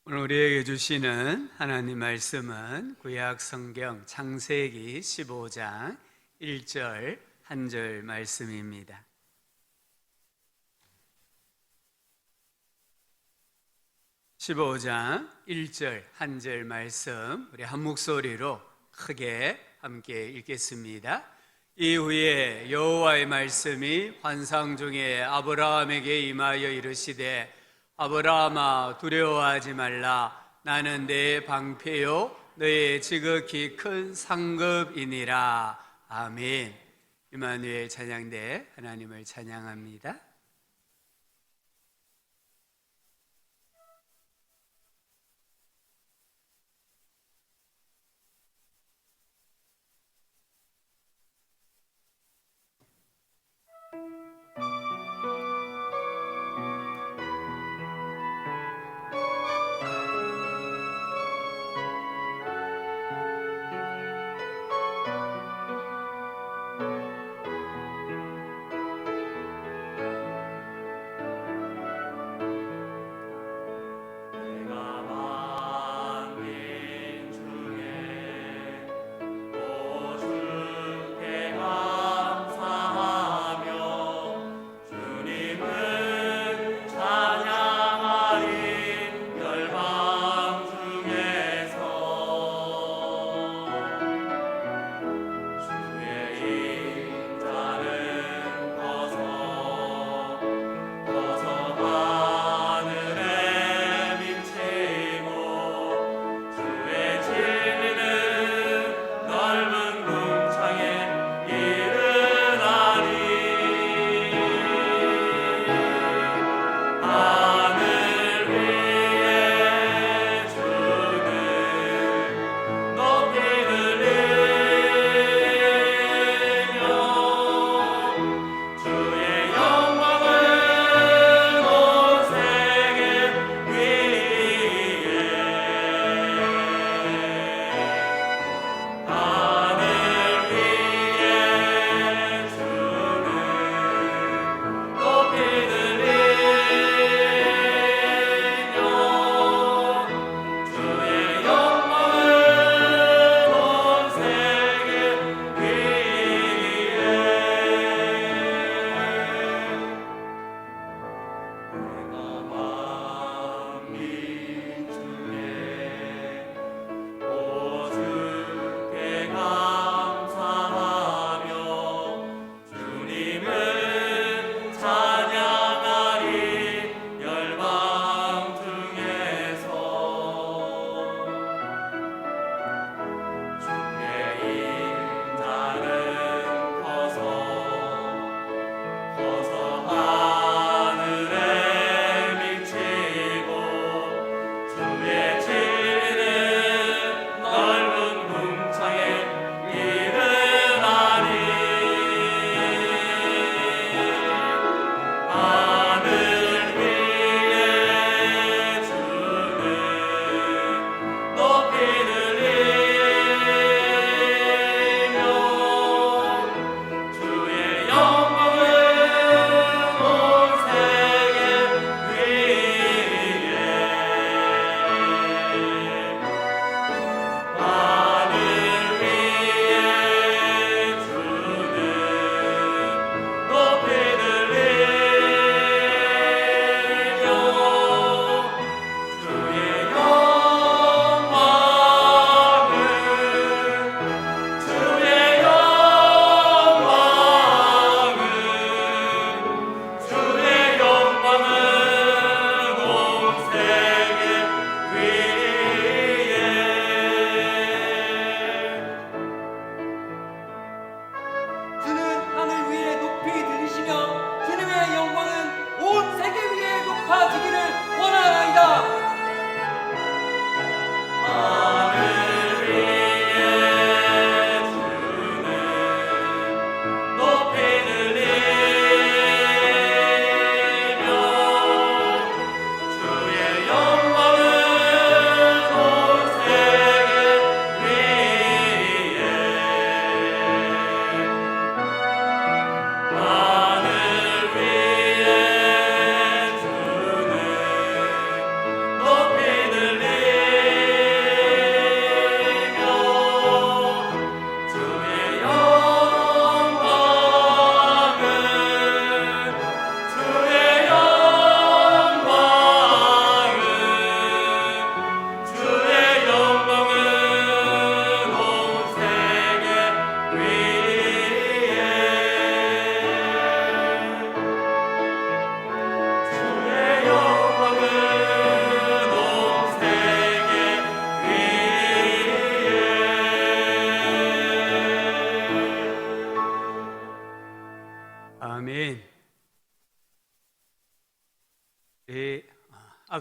오늘 우리에게 주시는 하나님 말씀은 구약 성경 창세기 15장 1절 한 절 말씀입니다. 15장 1절 한 절 말씀 우리 한 목소리로 크게 함께 읽겠습니다. 이후에 여호와의 말씀이 환상 중에 아브라함에게 임하여 이르시되 아브라함아 두려워하지 말라. 나는 내 방패요 너의 지극히 큰 상급이니라. 아멘. 임마누엘 찬양대 하나님을 찬양합니다.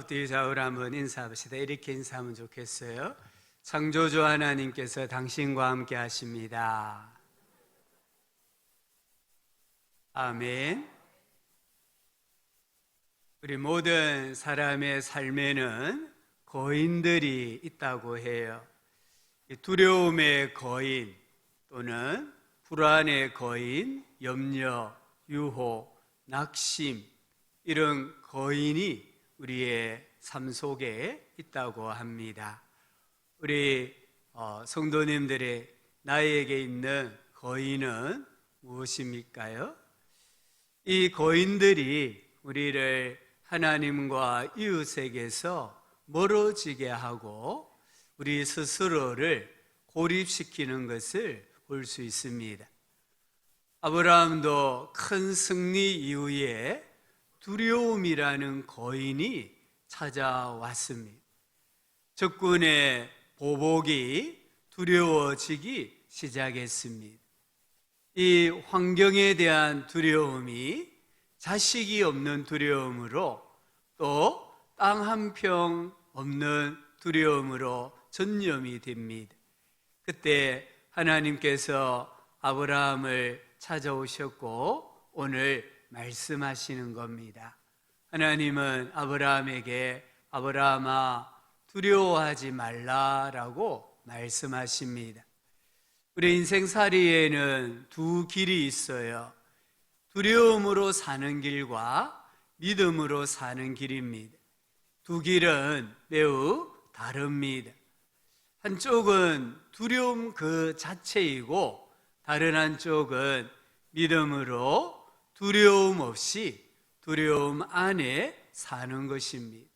엎드려 좌우로 한번 인사합시다. 이렇게 인사하면 좋겠어요. 창조주 하나님께서 당신과 함께 하십니다. 아멘. 우리 모든 사람의 삶에는 거인들이 있다고 해요. 두려움의 거인 또는 불안의 거인, 염려, 유혹, 낙심, 이런 거인이 우리의 삶 속에 있다고 합니다. 우리 성도님들의 나에게 있는 거인은 무엇입니까요? 이 거인들이 우리를 하나님과 이웃에게서 멀어지게 하고 우리 스스로를 고립시키는 것을 볼 수 있습니다. 아브라함도 큰 승리 이후에 두려움이라는 거인이 찾아왔습니다. 적군의 보복이 두려워지기 시작했습니다. 이 환경에 대한 두려움이 자식이 없는 두려움으로 또 땅 한 평 없는 두려움으로 전염이 됩니다. 그때 하나님께서 아브라함을 찾아오셨고 오늘 말씀하시는 겁니다. 하나님은 아브라함에게 아브라함아 두려워하지 말라라고 말씀하십니다. 우리 인생살이에는 두 길이 있어요. 두려움으로 사는 길과 믿음으로 사는 길입니다. 두 길은 매우 다릅니다. 한쪽은 두려움 그 자체이고 다른 한쪽은 믿음으로 두려움 없이 두려움 안에 사는 것입니다.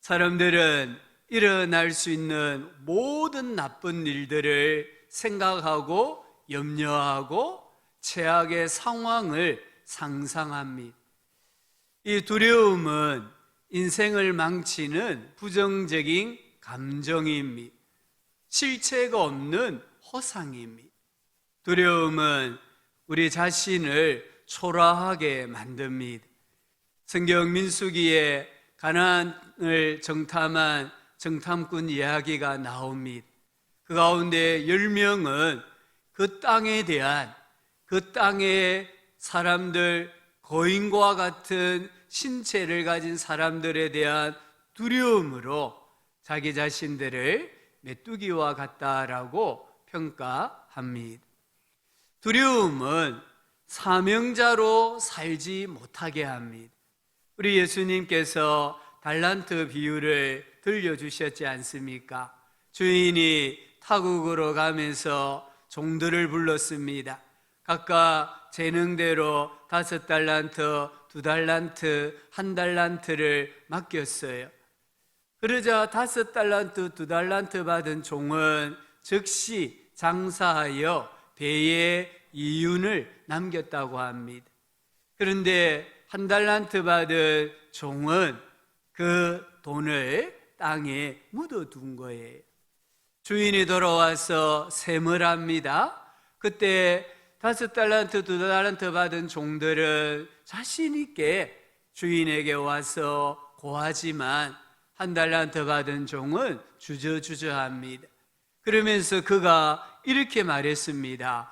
사람들은 일어날 수 있는 모든 나쁜 일들을 생각하고 염려하고 최악의 상황을 상상합니다. 이 두려움은 인생을 망치는 부정적인 감정입니다. 실체가 없는 허상입니다. 두려움은 우리 자신을 초라하게 만듭니다. 성경 민수기에 가나안을 정탐한 정탐꾼 이야기가 나옵니다. 그 가운데 10명은 그 땅에 대한 그 땅의 사람들, 거인과 같은 신체를 가진 사람들에 대한 두려움으로 자기 자신들을 메뚜기와 같다라고 평가합니다. 두려움은 사명자로 살지 못하게 합니다. 우리 예수님께서 달란트 비유를 들려주셨지 않습니까? 주인이 타국으로 가면서 종들을 불렀습니다. 각각 재능대로 5달란트, 2달란트, 1달란트를 맡겼어요. 그러자 5달란트, 2달란트 받은 종은 즉시 장사하여 배에 이윤을 남겼다고 합니다. 그런데 1달란트 받은 종은 그 돈을 땅에 묻어둔 거예요. 주인이 돌아와서 셈을 합니다. 그때 5달란트, 2달란트 받은 종들은 자신 있게 주인에게 와서 고하지만 1달란트 받은 종은 주저주저합니다. 그러면서 그가 이렇게 말했습니다.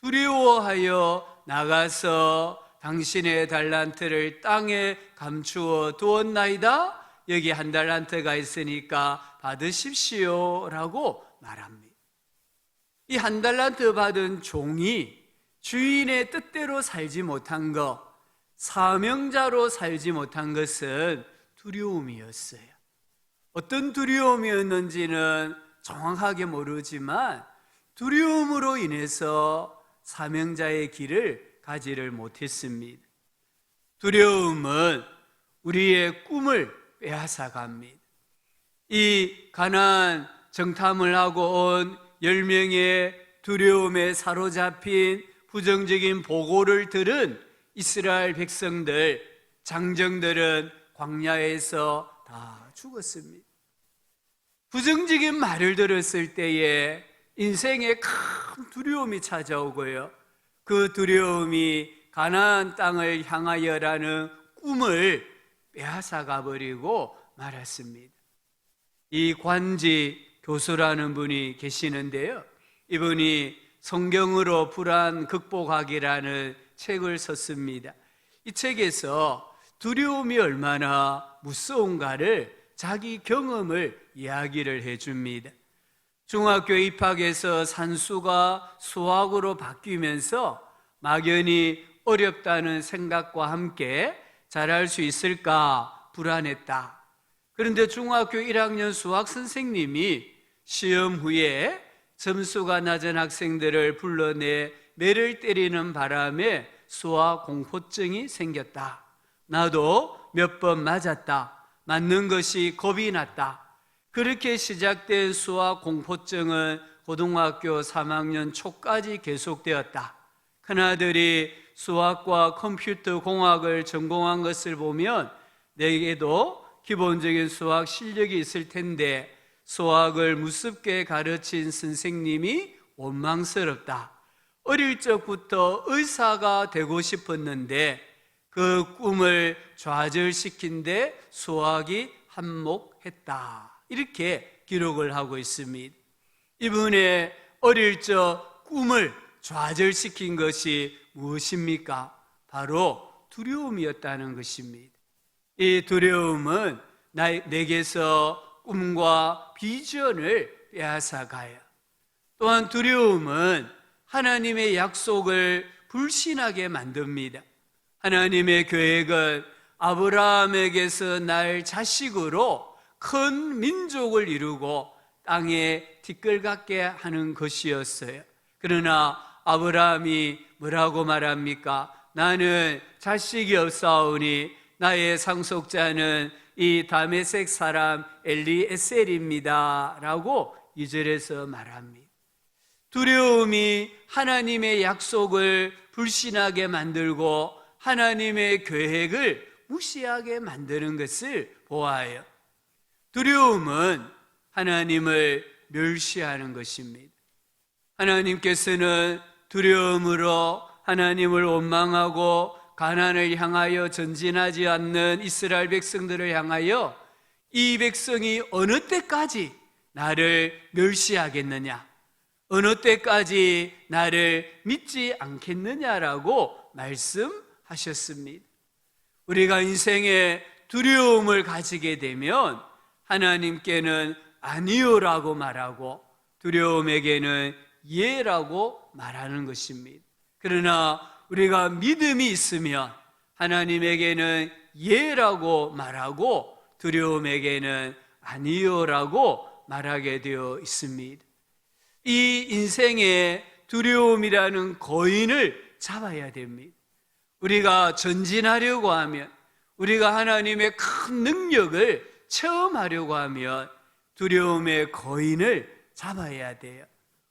두려워하여 나가서 당신의 달란트를 땅에 감추어 두었나이다. 여기 1달란트가 있으니까 받으십시오 라고 말합니다. 이 1달란트 받은 종이 주인의 뜻대로 살지 못한 것, 사명자로 살지 못한 것은 두려움이었어요. 어떤 두려움이었는지는 정확하게 모르지만 두려움으로 인해서 사명자의 길을 가지를 못했습니다. 두려움은 우리의 꿈을 빼앗아갑니다. 이 가나안 정탐을 하고 온 10명의 두려움에 사로잡힌 부정적인 보고를 들은 이스라엘 백성들, 장정들은 광야에서 다 죽었습니다. 부정적인 말을 들었을 때에 인생에 큰 두려움이 찾아오고요. 그 두려움이 가나안 땅을 향하여라는 꿈을 빼앗아가 버리고 말았습니다. 이 관지 교수라는 분이 계시는데요, 이분이 성경으로 불안 극복하기라는 책을 썼습니다. 이 책에서 두려움이 얼마나 무서운가를 자기 경험을 이야기를 해줍니다. 중학교 입학해서 산수가 수학으로 바뀌면서 막연히 어렵다는 생각과 함께 잘할 수 있을까 불안했다. 그런데 중학교 1학년 수학 선생님이 시험 후에 점수가 낮은 학생들을 불러내 매를 때리는 바람에 수학 공포증이 생겼다. 나도 몇 번 맞았다. 맞는 것이 겁이 났다. 그렇게 시작된 수학 공포증은 고등학교 3학년 초까지 계속되었다. 큰아들이 수학과 컴퓨터 공학을 전공한 것을 보면 내게도 기본적인 수학 실력이 있을 텐데 수학을 무섭게 가르친 선생님이 원망스럽다. 어릴 적부터 의사가 되고 싶었는데 그 꿈을 좌절시킨 데 수학이 한몫했다. 이렇게 기록을 하고 있습니다. 이분의 어릴 적 꿈을 좌절시킨 것이 무엇입니까? 바로 두려움이었다는 것입니다. 이 두려움은 내게서 꿈과 비전을 빼앗아가요. 또한 두려움은 하나님의 약속을 불신하게 만듭니다. 하나님의 계획은 아브라함에게서 날 자식으로 큰 민족을 이루고 땅에 티끌같게 하는 것이었어요. 그러나 아브라함이 뭐라고 말합니까? 나는 자식이 없사오니 나의 상속자는 이 다메섹 사람 엘리에셀입니다 라고 2절에서 말합니다. 두려움이 하나님의 약속을 불신하게 만들고 하나님의 계획을 무시하게 만드는 것을 보아요. 두려움은 하나님을 멸시하는 것입니다. 하나님께서는 두려움으로 하나님을 원망하고 가나안을 향하여 전진하지 않는 이스라엘 백성들을 향하여 이 백성이 어느 때까지 나를 멸시하겠느냐, 어느 때까지 나를 믿지 않겠느냐라고 말씀하셨습니다. 우리가 인생에 두려움을 가지게 되면 하나님께는 아니요라고 말하고 두려움에게는 예라고 말하는 것입니다. 그러나 우리가 믿음이 있으면 하나님에게는 예라고 말하고 두려움에게는 아니요라고 말하게 되어 있습니다. 이 인생의 두려움이라는 거인을 잡아야 됩니다. 우리가 전진하려고 하면, 우리가 하나님의 큰 능력을 체험하려고 하면 두려움의 거인을 잡아야 돼요.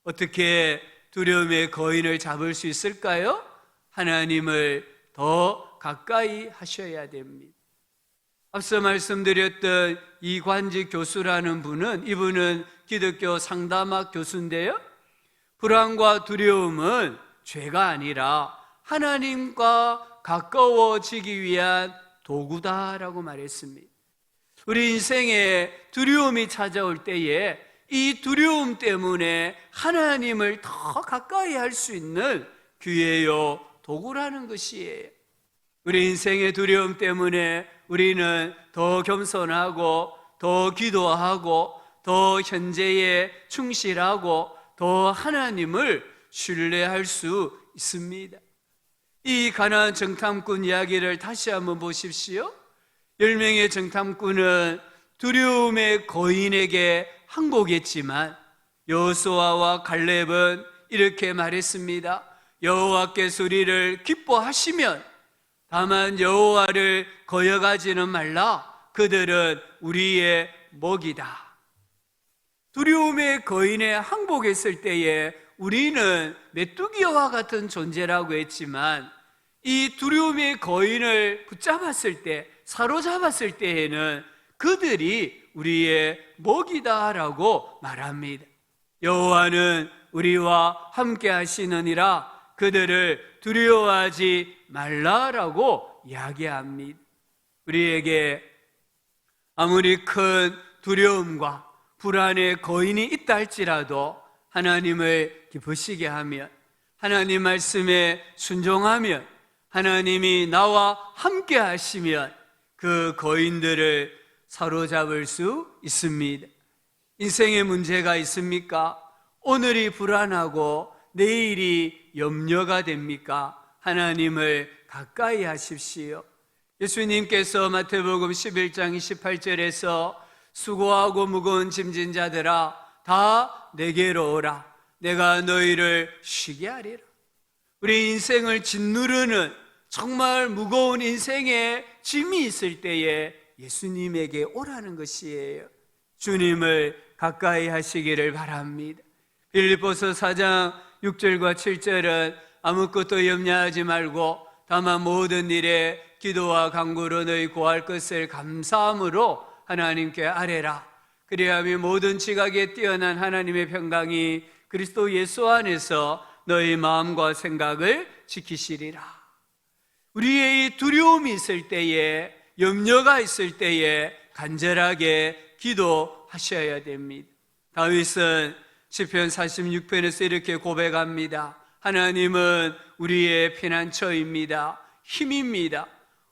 어떻게 두려움의 거인을 잡을 수 있을까요? 하나님을 더 가까이 하셔야 됩니다. 앞서 말씀드렸던 이관지 교수라는 분은, 이분은 기독교 상담학 교수인데요, 불안과 두려움은 죄가 아니라 하나님과 가까워지기 위한 도구다라고 말했습니다. 우리 인생에 두려움이 찾아올 때에 이 두려움 때문에 하나님을 더 가까이 할 수 있는 기회요, 도구라는 것이에요. 우리 인생의 두려움 때문에 우리는 더 겸손하고 더 기도하고 더 현재에 충실하고 더 하나님을 신뢰할 수 있습니다. 이 가나안 정탐꾼 이야기를 다시 한번 보십시오. 10명의 정탐꾼은 두려움의 거인에게 항복했지만 여호수아와 갈렙은 이렇게 말했습니다. 여호와께서 우리를 기뻐하시면 다만 여호와를 거역하지는 말라. 그들은 우리의 먹이다. 두려움의 거인에 항복했을 때에 우리는 메뚜기와 같은 존재라고 했지만 이 두려움의 거인을 붙잡았을 때, 사로잡았을 때에는 그들이 우리의 먹이다라고 말합니다. 여호와는 우리와 함께 하시느니라 그들을 두려워하지 말라라고 이야기합니다. 우리에게 아무리 큰 두려움과 불안의 거인이 있다 할지라도 하나님을 기쁘시게 하면, 하나님 말씀에 순종하면, 하나님이 나와 함께 하시면 그 거인들을 사로잡을 수 있습니다. 인생에 문제가 있습니까? 오늘이 불안하고 내일이 염려가 됩니까? 하나님을 가까이 하십시오. 예수님께서 마태복음 11장 28절에서 수고하고 무거운 짐진 자들아 다 내게로 오라, 내가 너희를 쉬게 하리라. 우리 인생을 짓누르는 정말 무거운 인생의 짐이 있을 때에 예수님에게 오라는 것이에요. 주님을 가까이 하시기를 바랍니다. 빌립보서 4장 6절과 7절은 아무것도 염려하지 말고 다만 모든 일에 기도와 간구로 너희 구할 것을 감사함으로 하나님께 아뢰라. 그리하면 모든 지각에 뛰어난 하나님의 평강이 그리스도 예수 안에서 너희 마음과 생각을 지키시리라. 우리의 이 두려움이 있을 때에, 염려가 있을 때에 간절하게 기도하셔야 됩니다. 다윗은 시편 46편에서 이렇게 고백합니다. 하나님은 우리의 피난처입니다. 힘입니다.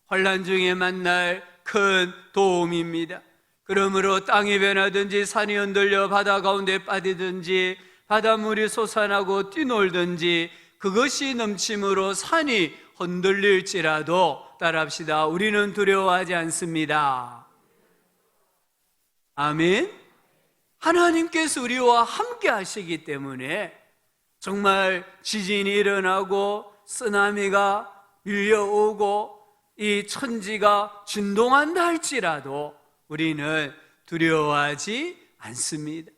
환난 중에 만날 큰 도움입니다. 그러므로 땅이 변하든지 산이 흔들려 바다 가운데 빠지든지 바닷물이 솟아나고 뛰놀든지 그것이 넘침으로 산이 흔들릴지라도, 따라합시다, 우리는 두려워하지 않습니다. 아멘. 하나님께서 우리와 함께 하시기 때문에 정말 지진이 일어나고 쓰나미가 밀려오고 이 천지가 진동한다 할지라도 우리는 두려워하지 않습니다.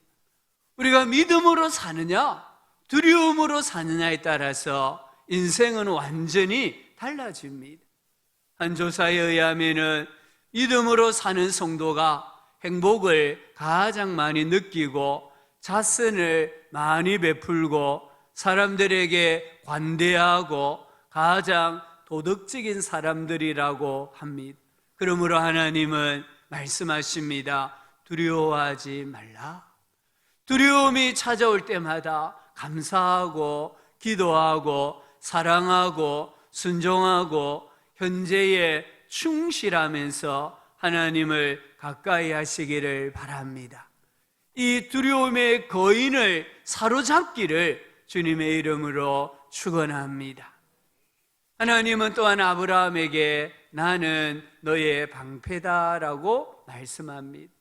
우리가 믿음으로 사느냐 두려움으로 사느냐에 따라서 인생은 완전히 달라집니다. 한 조사에 의하면 믿음으로 사는 성도가 행복을 가장 많이 느끼고 자선을 많이 베풀고 사람들에게 관대하고 가장 도덕적인 사람들이라고 합니다. 그러므로 하나님은 말씀하십니다. 두려워하지 말라. 두려움이 찾아올 때마다 감사하고 기도하고 사랑하고 순종하고 현재에 충실하면서 하나님을 가까이 하시기를 바랍니다. 이 두려움의 거인을 사로잡기를 주님의 이름으로 축원합니다. 하나님은 또한 아브라함에게 나는 너의 방패다라고 말씀합니다.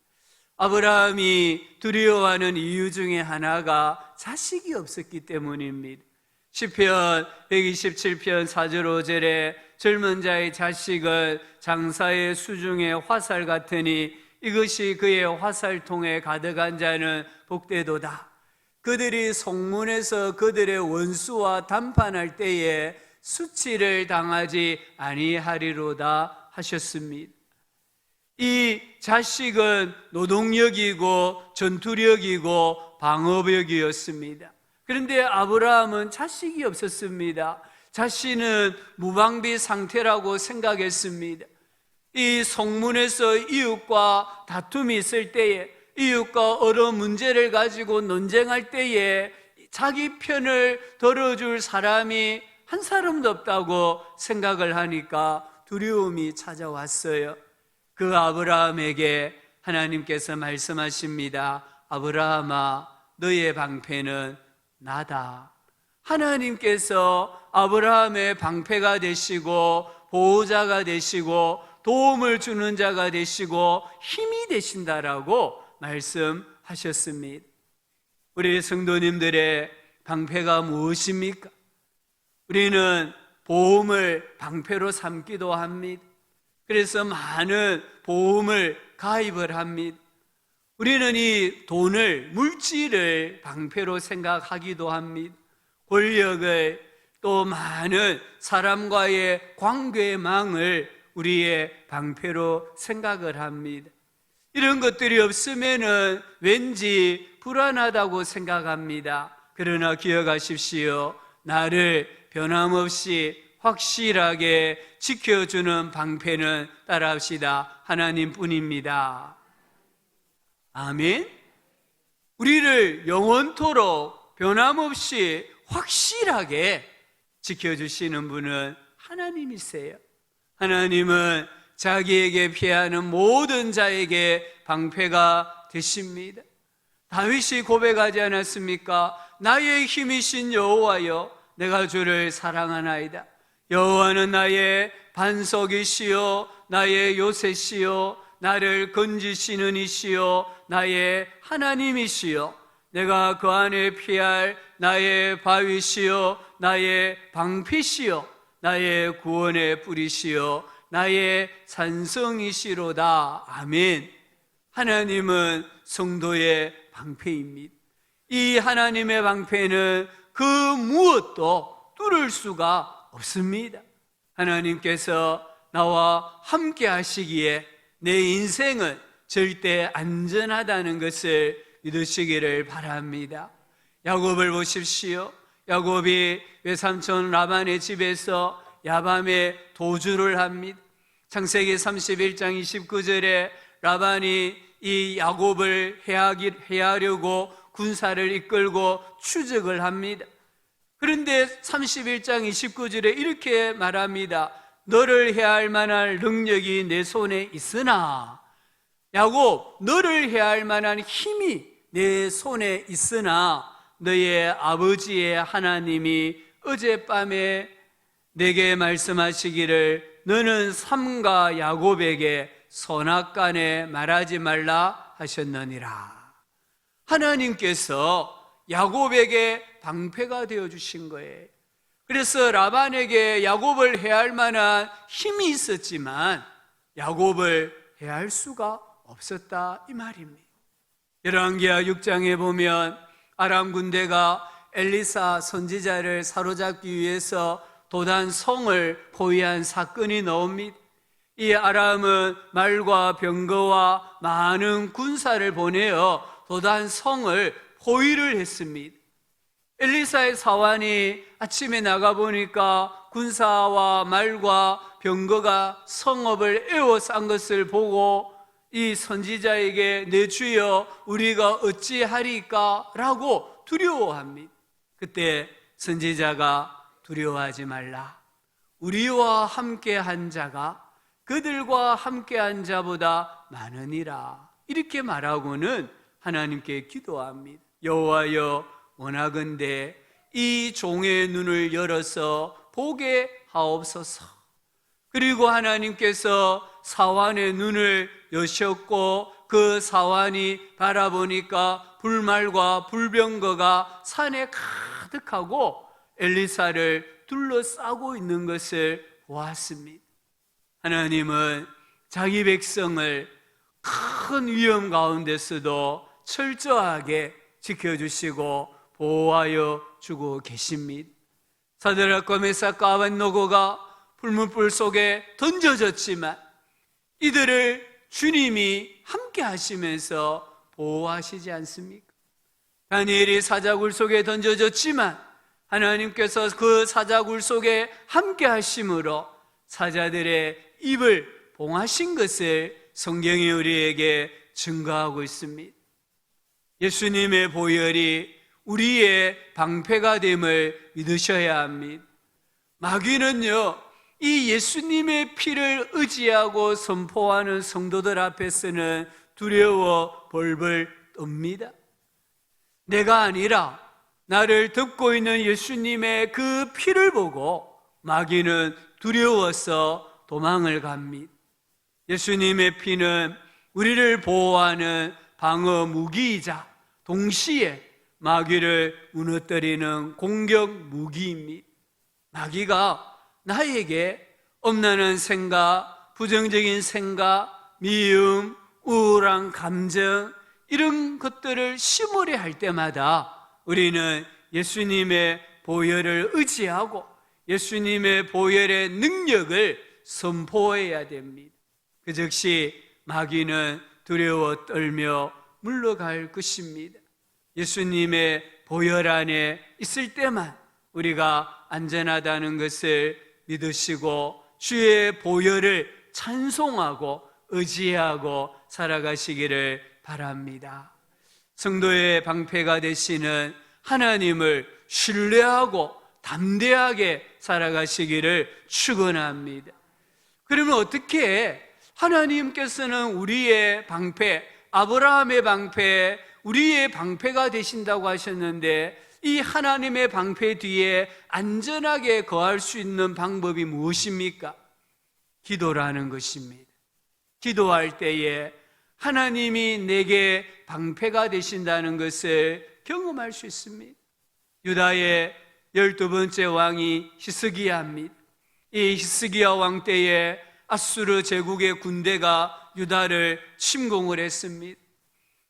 아브라함이 두려워하는 이유 중에 하나가 자식이 없었기 때문입니다. 시편 127편 4절 5절에 젊은 자의 자식은 장사의 수중의 화살 같으니 이것이 그의 화살통에 가득한 자는 복되도다. 그들이 성문에서 그들의 원수와 담판할 때에 수치를 당하지 아니하리로다 하셨습니다. 이 자식은 노동력이고 전투력이고 방어력이었습니다. 그런데 아브라함은 자식이 없었습니다. 자신은 무방비 상태라고 생각했습니다. 이 성문에서 이웃과 다툼이 있을 때에, 이웃과 어려운 문제를 가지고 논쟁할 때에 자기 편을 들어줄 사람이 한 사람도 없다고 생각을 하니까 두려움이 찾아왔어요. 그 아브라함에게 하나님께서 말씀하십니다. 아브라함아, 너의 방패는 나다. 하나님께서 아브라함의 방패가 되시고 보호자가 되시고 도움을 주는 자가 되시고 힘이 되신다라고 말씀하셨습니다. 우리 성도님들의 방패가 무엇입니까? 우리는 보험을 방패로 삼기도 합니다. 그래서 많은 보험을 가입을 합니다. 우리는 이 돈을, 물질을 방패로 생각하기도 합니다. 권력을, 또 많은 사람과의 관계망을 우리의 방패로 생각을 합니다. 이런 것들이 없으면은 왠지 불안하다고 생각합니다. 그러나 기억하십시오. 나를 변함없이 확실하게 지켜주는 방패는 따라합시다. 하나님뿐입니다. 아멘. 우리를 영원토록 변함없이 확실하게 지켜주시는 분은 하나님이세요. 하나님은 자기에게 피하는 모든 자에게 방패가 되십니다. 다윗이 고백하지 않았습니까? 나의 힘이신 여호와여, 내가 주를 사랑하나이다. 여호와는 나의 반석이시요 나의 요새시요 나를 건지시는 이시요 나의 하나님이시요 내가 그 안에 피할 나의 바위시요 나의 방패시요 나의 구원의 뿌리시요 나의 산성이시로다. 아멘. 하나님은 성도의 방패입니다. 이 하나님의 방패는 그 무엇도 뚫을 수가 없습니다. 하나님께서 나와 함께 하시기에 내 인생은 절대 안전하다는 것을 믿으시기를 바랍니다. 야곱을 보십시오. 야곱이 외삼촌 라반의 집에서 야밤에 도주를 합니다. 창세기 31장 29절에 라반이 이 야곱을 해하려고 군사를 이끌고 추적을 합니다. 그런데 31장 29절에 이렇게 말합니다. 너를 해할 만한 능력이 내 손에 있으나, 야곱, 너를 해할 만한 힘이 내 손에 있으나 너의 아버지의 하나님이 어젯밤에 내게 말씀하시기를 너는 삼가 야곱에게 선악간에 말하지 말라 하셨느니라. 하나님께서 야곱에게 방패가 되어주신 거예요. 그래서 라반에게 야곱을 해할 만한 힘이 있었지만 야곱을 해할 수가 없었다, 이 말입니다. 열왕기하 6장에 보면 아람 군대가 엘리사 선지자를 사로잡기 위해서 도단 성을 포위한 사건이 나옵니다. 이 아람은 말과 병거와 많은 군사를 보내어 도단 성을 포위를 했습니다. 엘리사의 사환이 아침에 나가보니까 군사와 말과 병거가 성읍을 에워싼 것을 보고 이 선지자에게 내 주여 우리가 어찌하리까? 라고 두려워합니다. 그때 선지자가 두려워하지 말라. 우리와 함께한 자가 그들과 함께한 자보다 많으니라. 이렇게 말하고는 하나님께 기도합니다. 여호와여, 원하건대 이 종의 눈을 열어서 보게 하옵소서. 그리고 하나님께서 사환의 눈을 여셨고 그 사환이 바라보니까 불말과 불병거가 산에 가득하고 엘리사를 둘러싸고 있는 것을 보았습니다. 하나님은 자기 백성을 큰 위험 가운데서도 철저하게 지켜주시고 보호하여 주고 계십니다. 사드락과 메삭과 아벳노고가 불문불 속에 던져졌지만 이들을 주님이 함께 하시면서 보호하시지 않습니까? 다니엘이 사자굴 속에 던져졌지만 하나님께서 그 사자굴 속에 함께 하심으로 사자들의 입을 봉하신 것을 성경이 우리에게 증거하고 있습니다. 예수님의 보혈이 우리의 방패가 됨을 믿으셔야 합니다. 마귀는요, 이 예수님의 피를 의지하고 선포하는 성도들 앞에서는 두려워 벌벌 떱니다. 내가 아니라 나를 덮고 있는 예수님의 그 피를 보고 마귀는 두려워서 도망을 갑니다. 예수님의 피는 우리를 보호하는 방어 무기이자 동시에 마귀를 무너뜨리는 공격 무기입니다. 마귀가 나에게 엄란한 생각, 부정적인 생각, 미움, 우울한 감정 이런 것들을 심으려 할 때마다 우리는 예수님의 보혈을 의지하고 예수님의 보혈의 능력을 선포해야 됩니다. 그 즉시 마귀는 두려워 떨며 물러갈 것입니다. 예수님의 보혈 안에 있을 때만 우리가 안전하다는 것을 믿으시고 주의 보혈을 찬송하고 의지하고 살아가시기를 바랍니다. 성도의 방패가 되시는 하나님을 신뢰하고 담대하게 살아가시기를 축원합니다. 그러면 어떻게 하나님께서는 우리의 방패, 아브라함의 방패, 우리의 방패가 되신다고 하셨는데 이 하나님의 방패 뒤에 안전하게 거할 수 있는 방법이 무엇입니까? 기도라는 것입니다. 기도할 때에 하나님이 내게 방패가 되신다는 것을 경험할 수 있습니다. 유다의 12번째 왕이 히스기야입니다. 이 히스기야 왕 때에 아수르 제국의 군대가 유다를 침공을 했습니다.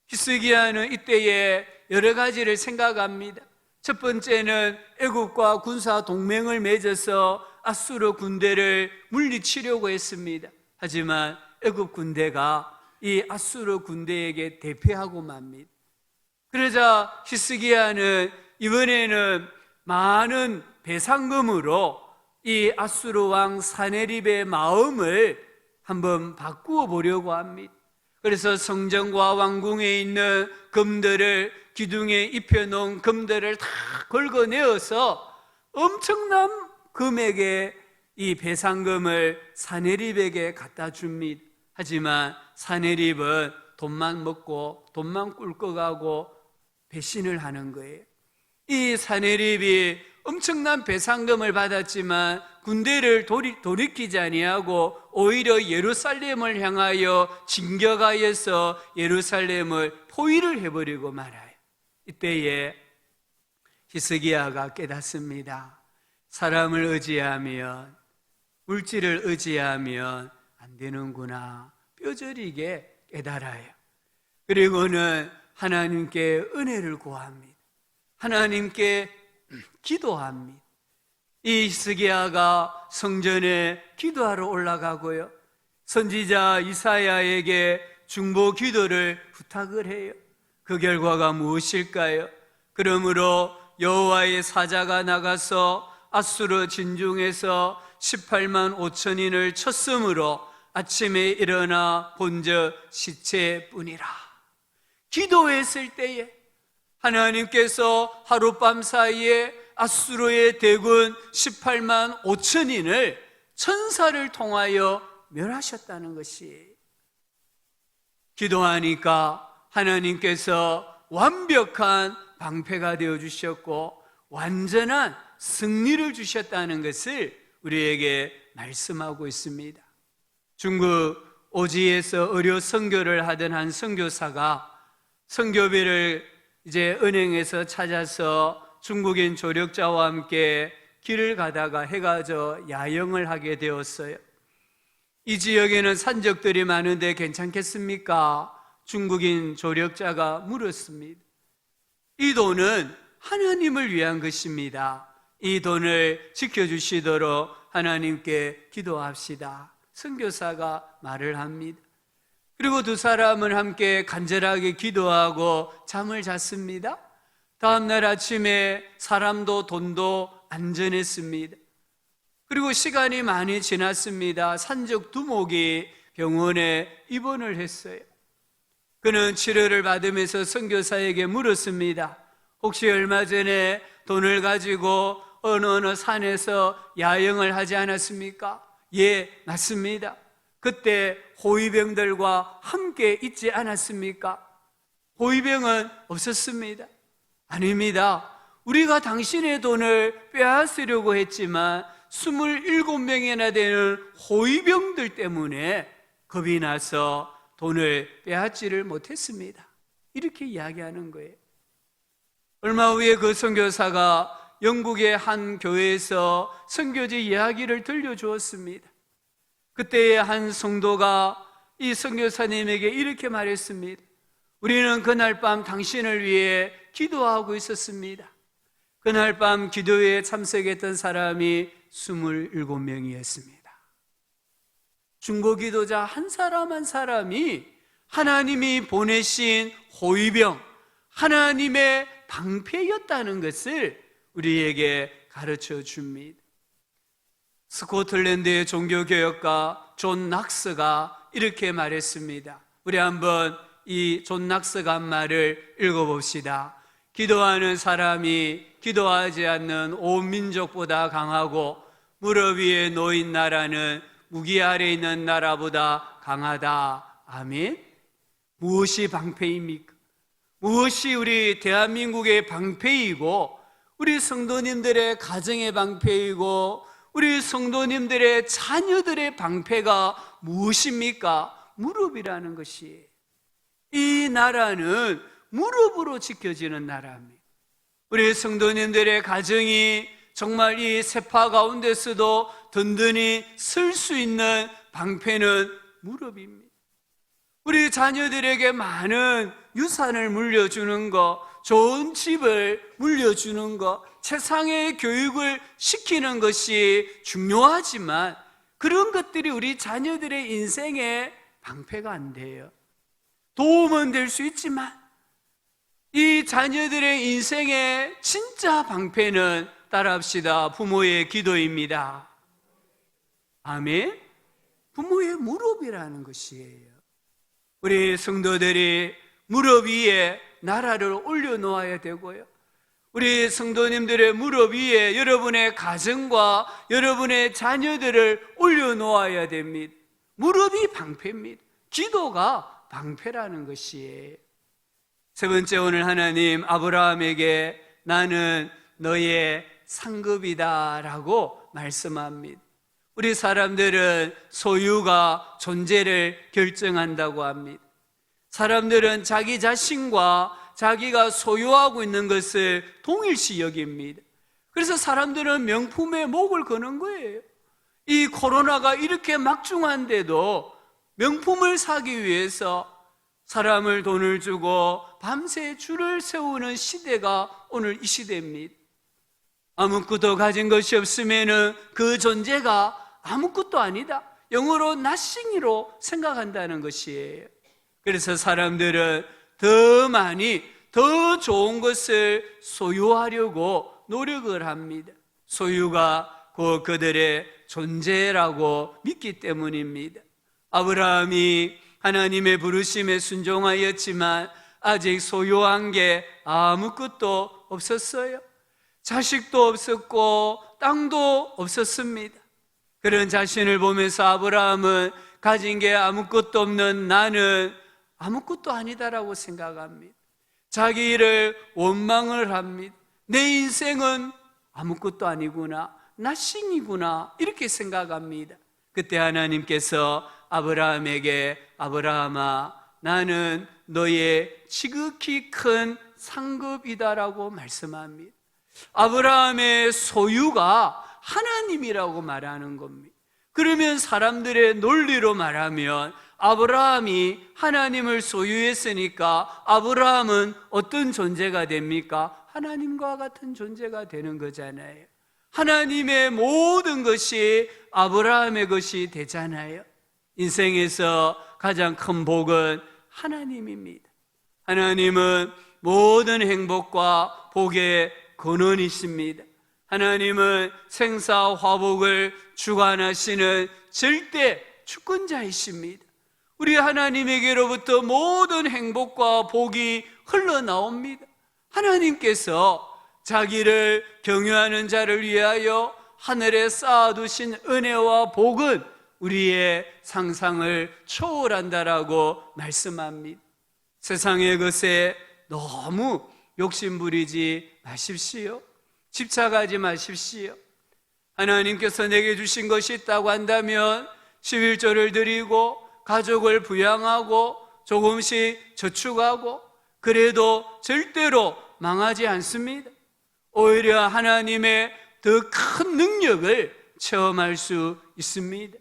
히스기야는 이때에 여러 가지를 생각합니다. 첫 번째는 애국과 군사 동맹을 맺어서 아수르 군대를 물리치려고 했습니다. 하지만 애국 군대가 이 아수르 군대에게 대패하고 맙니다. 그러자 히스기야는 이번에는 많은 배상금으로 이 아수르 왕 사네립의 마음을 한번 바꾸어 보려고 합니다. 그래서 성전과 왕궁에 있는 금들을, 기둥에 입혀놓은 금들을 다 긁어내어서 엄청난 금액의 이 배상금을 사네립에게 갖다 줍니다. 하지만 사네립은 돈만 먹고 돈만 꿀꺽하고 배신을 하는 거예요. 이 사네립이 엄청난 배상금을 받았지만 군대를 돌이키지 아니하고 오히려 예루살렘을 향하여 진격하여서 예루살렘을 포위를 해버리고 말아요. 이때에 히스기야가 깨닫습니다. 사람을 의지하면, 물질을 의지하면 안 되는구나 뼈저리게 깨달아요. 그리고는 하나님께 은혜를 구합니다. 하나님께 기도합니다. 이 히스기야가 성전에 기도하러 올라가고요, 선지자 이사야에게 중보 기도를 부탁을 해요. 그 결과가 무엇일까요? 그러므로 여호와의 사자가 나가서 아수르 진중에서 18만 5천인을 쳤으므로 아침에 일어나 본즉 시체뿐이라. 기도했을 때에 하나님께서 하룻밤 사이에 아수르의 대군 18만 5천인을 천사를 통하여 멸하셨다는 것이, 기도하니까 하나님께서 완벽한 방패가 되어주셨고 완전한 승리를 주셨다는 것을 우리에게 말씀하고 있습니다. 중국 오지에서 의료 선교를 하던 한 선교사가 선교비를 이제 은행에서 찾아서 중국인 조력자와 함께 길을 가다가 해가 져 야영을 하게 되었어요. 이 지역에는 산적들이 많은데 괜찮겠습니까? 중국인 조력자가 물었습니다. 이 돈은 하나님을 위한 것입니다. 이 돈을 지켜주시도록 하나님께 기도합시다. 선교사가 말을 합니다. 그리고 두 사람은 함께 간절하게 기도하고 잠을 잤습니다. 다음날 아침에 사람도 돈도 안전했습니다. 그리고 시간이 많이 지났습니다. 산적 두목이 병원에 입원을 했어요. 그는 치료를 받으면서 선교사에게 물었습니다. 혹시 얼마 전에 돈을 가지고 어느 산에서 야영을 하지 않았습니까? 예, 맞습니다. 그때 호위병들과 함께 있지 않았습니까? 호위병은 없었습니다. 아닙니다. 우리가 당신의 돈을 빼앗으려고 했지만 27명이나 되는 호위병들 때문에 겁이 나서 돈을 빼앗지를 못했습니다. 이렇게 이야기하는 거예요. 얼마 후에 그 선교사가 영국의 한 교회에서 선교지 이야기를 들려주었습니다. 그때의 한 성도가 이 선교사님에게 이렇게 말했습니다. 우리는 그날 밤 당신을 위해 기도하고 있었습니다. 그날 밤 기도회에 참석했던 사람이 27명이었습니다. 중보기도자 한 사람 한 사람이 하나님이 보내신 호위병, 하나님의 방패였다는 것을 우리에게 가르쳐 줍니다. 스코틀랜드의 종교개혁가 존 낙스가 이렇게 말했습니다. 우리 한번 이 존 낙스가 한 말을 읽어봅시다. 기도하는 사람이 기도하지 않는 온 민족보다 강하고 무릎 위에 놓인 나라는 무기 아래 있는 나라보다 강하다. 아멘. 무엇이 방패입니까? 무엇이 우리 대한민국의 방패이고 우리 성도님들의 가정의 방패이고 우리 성도님들의 자녀들의 방패가 무엇입니까? 무릎이라는 것이. 이 나라는 무릎으로 지켜지는 나라입니다. 우리 성도님들의 가정이 정말 이 세파 가운데서도 든든히 설 수 있는 방패는 무릎입니다. 우리 자녀들에게 많은 유산을 물려주는 것, 좋은 집을 물려주는 것, 세상의 교육을 시키는 것이 중요하지만 그런 것들이 우리 자녀들의 인생에 방패가 안 돼요. 도움은 될 수 있지만 이 자녀들의 인생의 진짜 방패는 따라합시다. 부모의 기도입니다. 아멘. 부모의 무릎이라는 것이에요. 우리 성도들이 무릎 위에 나라를 올려놓아야 되고요. 우리 성도님들의 무릎 위에 여러분의 가정과 여러분의 자녀들을 올려놓아야 됩니다. 무릎이 방패입니다. 기도가 방패라는 것이에요. 세 번째, 오늘 하나님 아브라함에게 나는 너의 상급이다 라고 말씀합니다. 우리 사람들은 소유가 존재를 결정한다고 합니다. 사람들은 자기 자신과 자기가 소유하고 있는 것을 동일시 여깁니다. 그래서 사람들은 명품에 목을 거는 거예요. 이 코로나가 이렇게 막중한데도 명품을 사기 위해서 사람을 돈을 주고 밤새 줄을 세우는 시대가 오늘 이 시대입니다. 아무것도 가진 것이 없으면 그 존재가 아무것도 아니다. 영어로 nothing으로 생각한다는 것이에요. 그래서 사람들은 더 많이 더 좋은 것을 소유하려고 노력을 합니다. 소유가 곧 그들의 존재라고 믿기 때문입니다. 아브라함이 하나님의 부르심에 순종하였지만 아직 소유한 게 아무것도 없었어요. 자식도 없었고 땅도 없었습니다. 그런 자신을 보면서 아브라함은 가진 게 아무것도 없는 나는 아무것도 아니다라고 생각합니다. 자기 일을 원망을 합니다. 내 인생은 아무것도 아니구나, nothing이구나 이렇게 생각합니다. 그때 하나님께서 아브라함에게 아브라함아 나는 너의 지극히 큰 상급이다라고 말씀합니다. 아브라함의 소유가 하나님이라고 말하는 겁니다. 그러면 사람들의 논리로 말하면 아브라함이 하나님을 소유했으니까 아브라함은 어떤 존재가 됩니까? 하나님과 같은 존재가 되는 거잖아요. 하나님의 모든 것이 아브라함의 것이 되잖아요. 인생에서 가장 큰 복은 하나님입니다. 하나님은 모든 행복과 복의 근원이십니다. 하나님은 생사 화복을 주관하시는 절대 주권자이십니다. 우리 하나님에게로부터 모든 행복과 복이 흘러나옵니다. 하나님께서 자기를 경유하는 자를 위하여 하늘에 쌓아두신 은혜와 복은 우리의 상상을 초월한다라고 말씀합니다. 세상의 것에 너무 욕심부리지 마십시오. 집착하지 마십시오. 하나님께서 내게 주신 것이 있다고 한다면 11조를 드리고 가족을 부양하고 조금씩 저축하고 그래도 절대로 망하지 않습니다. 오히려 하나님의 더 큰 능력을 체험할 수 있습니다.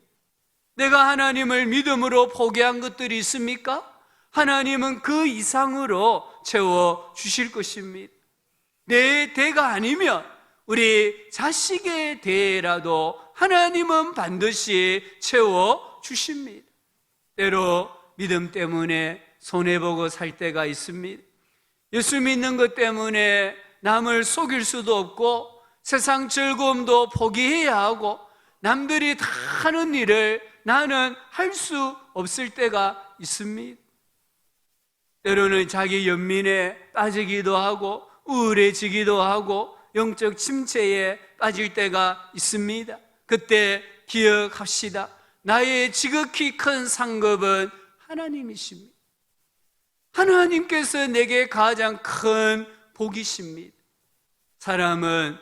내가 하나님을 믿음으로 포기한 것들이 있습니까? 하나님은 그 이상으로 채워주실 것입니다. 내 대가 아니면 우리 자식의 대라도 하나님은 반드시 채워주십니다. 때로 믿음 때문에 손해보고 살 때가 있습니다. 예수 믿는 것 때문에 남을 속일 수도 없고 세상 즐거움도 포기해야 하고 남들이 다 하는 일을 나는 할 수 없을 때가 있습니다. 때로는 자기 연민에 빠지기도 하고 우울해지기도 하고 영적 침체에 빠질 때가 있습니다. 그때 기억합시다. 나의 지극히 큰 상급은 하나님이십니다. 하나님께서 내게 가장 큰 복이십니다. 사람은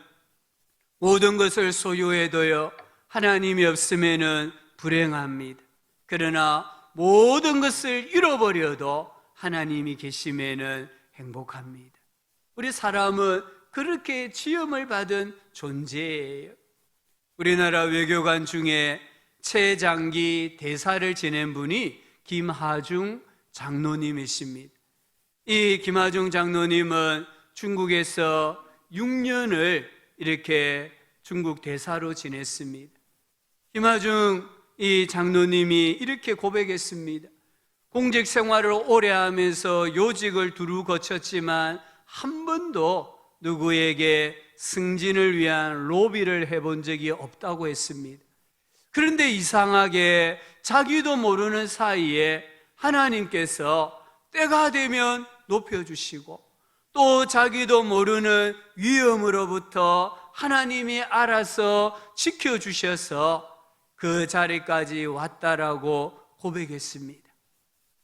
모든 것을 소유해도요, 하나님이 없으면은 불행합니다. 그러나 모든 것을 잃어버려도 하나님이 계시면은 행복합니다. 우리 사람은 그렇게 지음을 받은 존재예요. 우리나라 외교관 중에 최장기 대사를 지낸 분이 김하중 장로님이십니다. 이 김하중 장로님은 중국에서 6년을 이렇게 중국 대사로 지냈습니다. 김하중 이 장로님이 이렇게 고백했습니다. 공직 생활을 오래 하면서 요직을 두루 거쳤지만 한 번도 누구에게 승진을 위한 로비를 해본 적이 없다고 했습니다. 그런데 이상하게 자기도 모르는 사이에 하나님께서 때가 되면 높여주시고 또 자기도 모르는 위험으로부터 하나님이 알아서 지켜주셔서 그 자리까지 왔다라고 고백했습니다.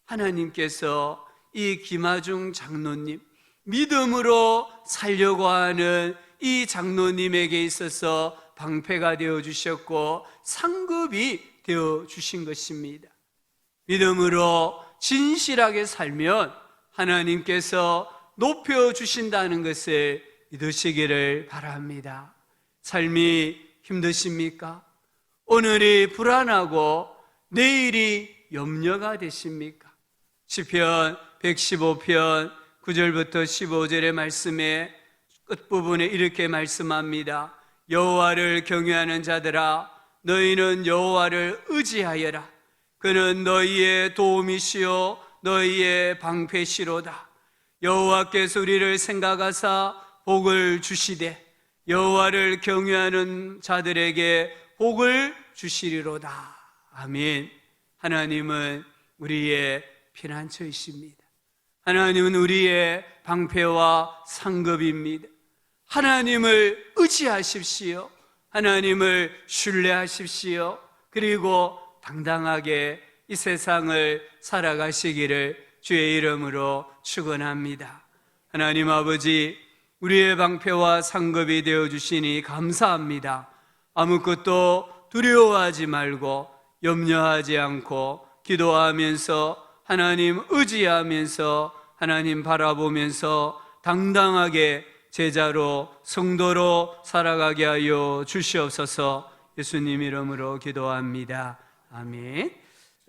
하나님께서 이 김하중 장로님, 믿음으로 살려고 하는 이 장로님에게 있어서 방패가 되어주셨고 상급이 되어주신 것입니다. 믿음으로 진실하게 살면 하나님께서 높여주신다는 것을 믿으시기를 바랍니다. 삶이 힘드십니까? 오늘이 불안하고 내일이 염려가 되십니까? 시편 115편 9절부터 15절의 말씀에 끝부분에 이렇게 말씀합니다. 여호와를 경외하는 자들아, 너희는 여호와를 의지하여라. 그는 너희의 도움이시요 너희의 방패시로다. 여호와께서 우리를 생각하사 복을 주시되 여호와를 경외하는 자들에게 복을 주시리로다. 아멘. 하나님은 우리의 피난처이십니다. 하나님은 우리의 방패와 상급입니다. 하나님을 의지하십시오. 하나님을 신뢰하십시오. 그리고 당당하게 이 세상을 살아가시기를 주의 이름으로 축원합니다. 하나님 아버지, 우리의 방패와 상급이 되어주시니 감사합니다. 아무것도 두려워하지 말고 염려하지 않고 기도하면서 하나님 의지하면서 하나님 바라보면서 당당하게 제자로 성도로 살아가게 하여 주시옵소서. 예수님 이름으로 기도합니다. 아멘.